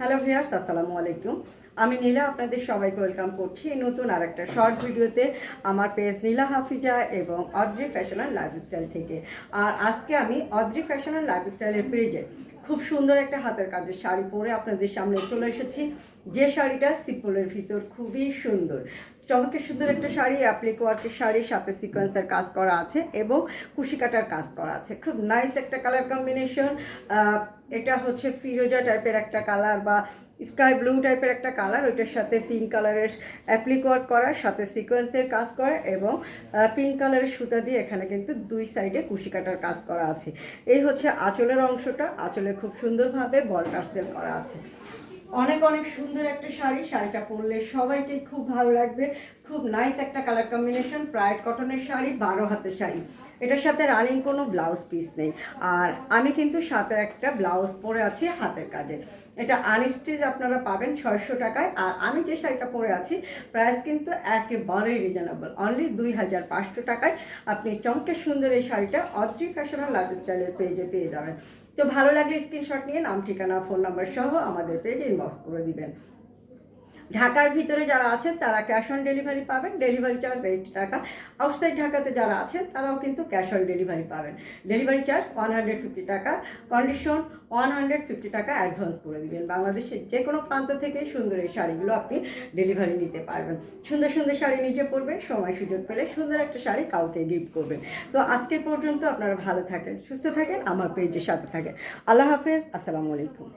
Hello viewers, আসসালামু আলাইকুম। আমি নীলা, আপনাদের সবাইকে ওয়েলকাম করছি নতুন আরেকটা শর্ট ভিডিওতে আমার পেজ নীলা হাফিজা এবং অদ্রি ফ্যাশন অ্যান্ড লাইফস্টাইল থেকে। আর আজকে আমি অদ্রি ফ্যাশন অ্যান্ড লাইফস্টাইলের পেজে খুব সুন্দর একটা হাতের কাজের শাড়ি পরে আপনাদের সামনে চলে এসেছি। যে শাড়িটা সিম্পলের ভিতর খুবই সুন্দর, চমৎকার সুন্দর একটা শাড়ি, অ্যাপ্লিক ওয়ার্কের শাড়ির সাথে সিকোয়েন্সের কাজ করা আছে এবং কুশি কাটার কাজ করা আছে। খুব নাইস একটা কালার কম্বিনেশন। এটা হচ্ছে ফিরোজা টাইপের একটা কালার বা স্কাই ব্লু টাইপের একটা কালার, ওইটার সাথে পিঙ্ক কালারের অ্যাপ্লিক ওয়ার্ক করা, সাথে সিকোয়েন্সের কাজ করা এবং পিঙ্ক কালারের সুতা দিয়ে এখানে কিন্তু দুই সাইডে কুশি কাটার কাজ করা আছে। এই হচ্ছে আঁচলের অংশটা, আঁচলে খুব সুন্দরভাবে বল টার্সেল করা আছে। অনেক অনেক সুন্দর একটা শাড়ি, শাড়িটা পরলে সবাইকে খুব ভালো লাগবে। খুব নাইস একটা কালার কম্বিনেশন, প্রাইড কটনের শাড়ি, 12 হাতের শাড়ি। এটার সাথে রানিং কোনো ব্লাউজ পিস নেই, আর আমি কিন্তু সাথে একটা ব্লাউজ পরে আছি হাতের কাজে। এটা আনস্টিচ আপনারা পাবেন 600 টাকায়। আর আমি যে শাড়িটা পরে আছি প্রাইস কিন্তু একেবারেই রিজনেবল, অনলি 2500 টাকায় আপনি চমকে সুন্দর এই শাড়িটা অদ্রি ফ্যাশন অ্যান্ড লাইফস্টাইলের পেজে পেয়ে যাবেন। তো ভালো লাগলে স্ক্রিনশট নিয়ে নাম, ঠিকানা, ফোন নাম্বার সহ আমাদের পেজে ইনবক্স করে দিবেন। ঢাকার ভিতরে যারা আছেন তারা ক্যাশ অন ডেলিভারি পাবেন, ডেলিভারি চার্জ 80 টাকা। আউটসাইড ঢাকাতে যারা আছেন তারাও কিন্তু ক্যাশ অন ডেলিভারি পাবেন, ডেলিভারি চার্জ 150 টাকা, কন্ডিশন 150 টাকা অ্যাডভান্স করে দিবেন। বাংলাদেশের যে কোনো প্রান্ত থেকে সুন্দর এই শাড়িগুলো আপনি ডেলিভারি নিতে পারবেন। সুন্দর সুন্দর শাড়ি নিজে পরবেন, সময় সুযোগ পেলে সুন্দর একটা শাড়ি কাউকে গিফট করবেন। তো আজকে পর্যন্ত আপনারা ভালো থাকেন, সুস্থ থাকেন, আমার পেজের সাথে থাকেন। আল্লাহ হাফেজ, আসসালামু আলাইকুম।